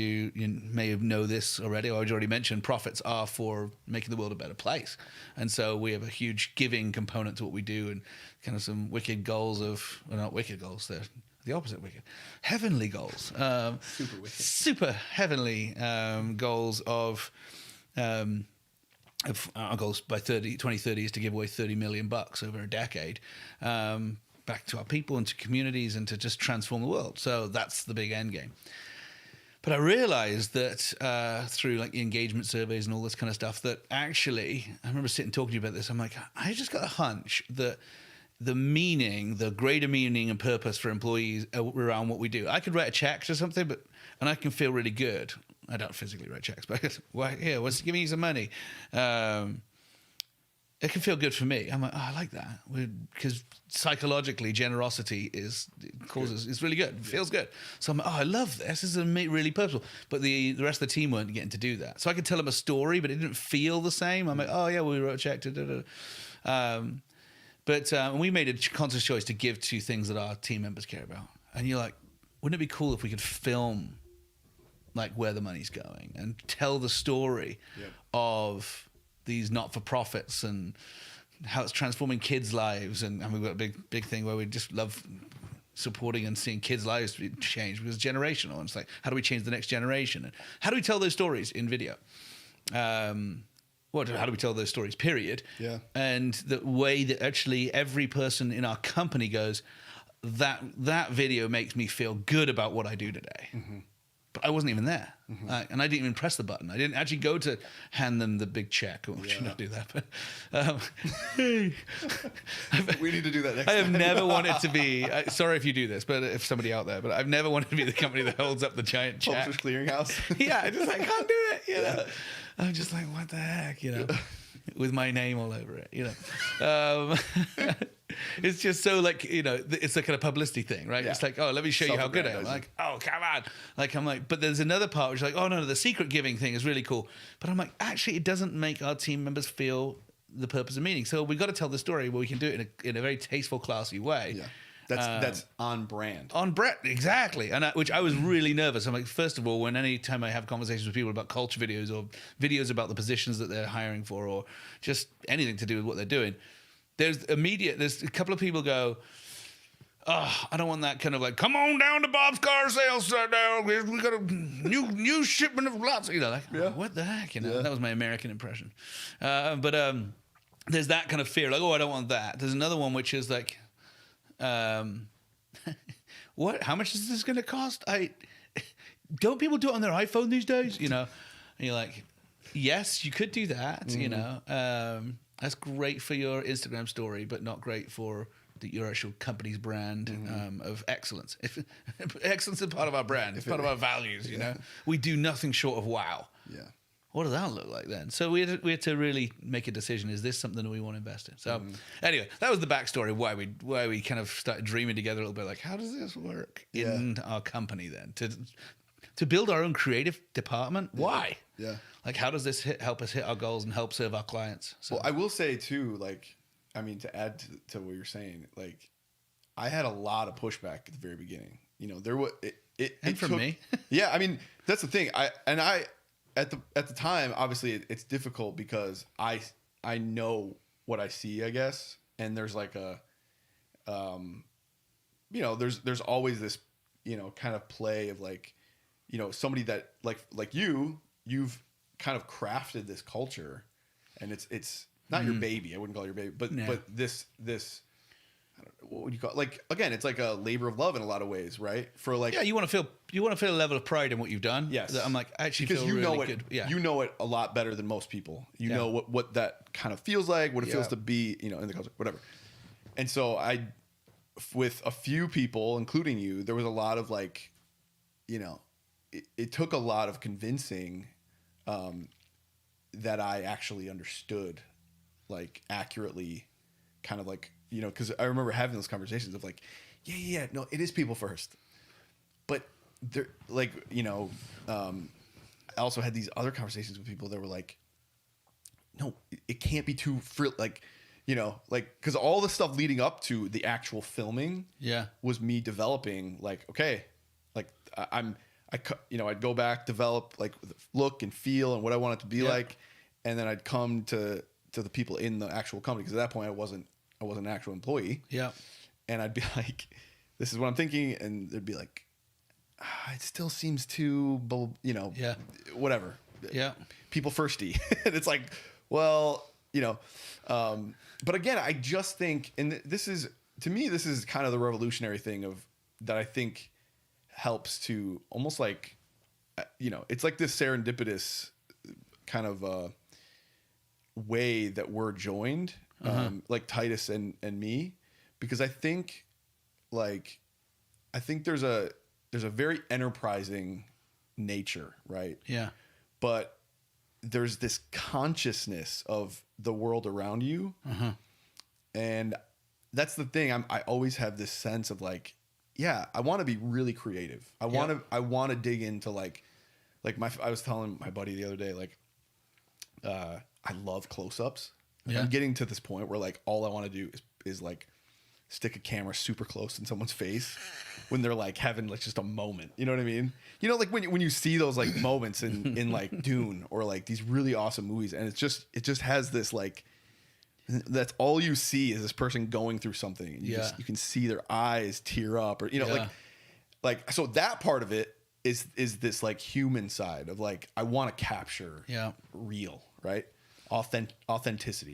You may know this already, or I already mentioned, profits are for making the world a better place. And so we have a huge giving component to what we do, and kind of some wicked goals of, well, not wicked goals, they're the opposite wicked, heavenly goals. Super wicked. Super heavenly goals of our goals by 2030 is to give away $30 million over a decade. Back to our people and to communities and to just transform the world. So that's the big end game. But I realized that through like engagement surveys and all this kind of stuff, that actually, I remember sitting talking to you about this. I'm like, I just got a hunch that the meaning, the greater meaning and purpose for employees around what we do. I could write a check or something, and I can feel really good. I don't physically write checks, but here, what's giving you some money? It can feel good for me. I'm like, I like that, because psychologically, generosity it's really good. It feels good. So I'm like, I love this. This is really purposeful. But the rest of the team weren't getting to do that. So I could tell them a story, but it didn't feel the same. I'm like, oh yeah, we wrote a check to. But we made a conscious choice to give to things that our team members care about. And you're like, wouldn't it be cool if we could film like where the money's going and tell the story of these not-for-profits and how it's transforming kids' lives, and we've got a big thing where we just love supporting and seeing kids' lives change because it's generational. And it's like, how do we change the next generation? And how do we tell those stories in video? How do we tell those stories, period? Yeah. And the way that actually every person in our company goes, that video makes me feel good about what I do today. Mm-hmm. But I wasn't even there. Mm-hmm. And I didn't even press the button. I didn't actually go to hand them the big check. Or should not do that. But we need to do that next time. I have time. never wanted to be, sorry if you do this, but if somebody out there, but I've never wanted to be the company that holds up the giant check. Publishers Clearinghouse. Yeah, I just like, can't do it. You know? I'm just like, what the heck, you know, with my name all over it, you know. It's just so like, you know, it's a kind of publicity thing, right? Yeah. It's like, oh, let me show you how good I am. Like, oh, come on. Like, I'm like, but there's another part which is like, oh, no, the secret giving thing is really cool. But I'm like, actually, it doesn't make our team members feel the purpose and meaning. So we've got to tell the story where we can do it in a very tasteful, classy way. Yeah. That's on brand. On brand, exactly. And which I was really nervous. I'm like, first of all, any time I have conversations with people about culture videos or videos about the positions that they're hiring for or just anything to do with what they're doing, there's a couple of people go, oh, I don't want that kind of like, come on down to Bob's car sales now. We got a new shipment of lots. You know, like, what the heck? You know, that was my American impression. But there's that kind of fear, like, oh, I don't want that. There's another one which is like, what? How much is this going to cost? Don't people do it on their iPhone these days? You know, and you're like, yes, you could do that. Mm-hmm. You know, that's great for your Instagram story, but not great for your actual company's brand of excellence. Excellence is part of our brand. It's part of our values. You know, we do nothing short of wow. Yeah. What does that look like then? So we had to really make a decision. Is this something that we want to invest in? So anyway, that was the backstory of why we kind of started dreaming together a little bit. Like, how does this work in our company then? To build our own creative department? Why? Yeah. Like, how does this help us hit our goals and help serve our clients? So. Well, I will say too, like, I mean, to add to what you're saying, like, I had a lot of pushback at the very beginning. You know, there was it from me. Yeah, I mean, that's the thing. At the time, obviously, it's difficult because I know what I see, I guess, and there's like a, you know, there's always this, you know, kind of play of like, you know, somebody that like you've kind of crafted this culture, and it's not your baby. I wouldn't call it your baby, but this. I don't know, what would you call it? Like, again, it's like a labor of love in a lot of ways, right? For like, yeah, you want to feel a level of pride in what you've done. Yes, I'm like, I actually because feel you know really it. Good. Yeah, you know it a lot better than most people. You know what that kind of feels like, what it feels to be, you know, in the culture, whatever. And so with a few people, including you, there was a lot of like, you know, it took a lot of convincing that I actually understood, like, accurately, kind of like. You know, because I remember having those conversations of like, yeah, no, it is people first. But they're like, you know, I also had these other conversations with people that were like, no, it can't be too like, you know, like, because all the stuff leading up to the actual filming was me developing like, okay, like I I'd go back, develop like the look and feel and what I want it to be like, and then I'd come to the people in the actual company, because at that point I wasn't an actual employee. Yeah. And I'd be like, this is what I'm thinking, and they'd be like, it still seems too, whatever. Yeah. People firsty. And it's like, well, but again, I just think, and this is kind of the revolutionary thing that I think helps to almost like, it's like this serendipitous kind of way that we're joined, like Titus and me, because I think there's a very enterprising nature, right? Yeah. But there's this consciousness of the world around you. And that's the thing. I always have this sense of like, yeah, I want to be really creative. I want to dig into like I was telling my buddy the other day, like, I love close-ups. Like, I'm getting to this point where like all I want to do is like stick a camera super close in someone's face when they're like having like just a moment. You know what I mean? Like when you see those like moments in like Dune or like these really awesome movies, and it just has this like, that's all you see is this person going through something. And you can see their eyes tear up, or like so that part of it is this like human side of like, I want to capture real, right? Authenticity.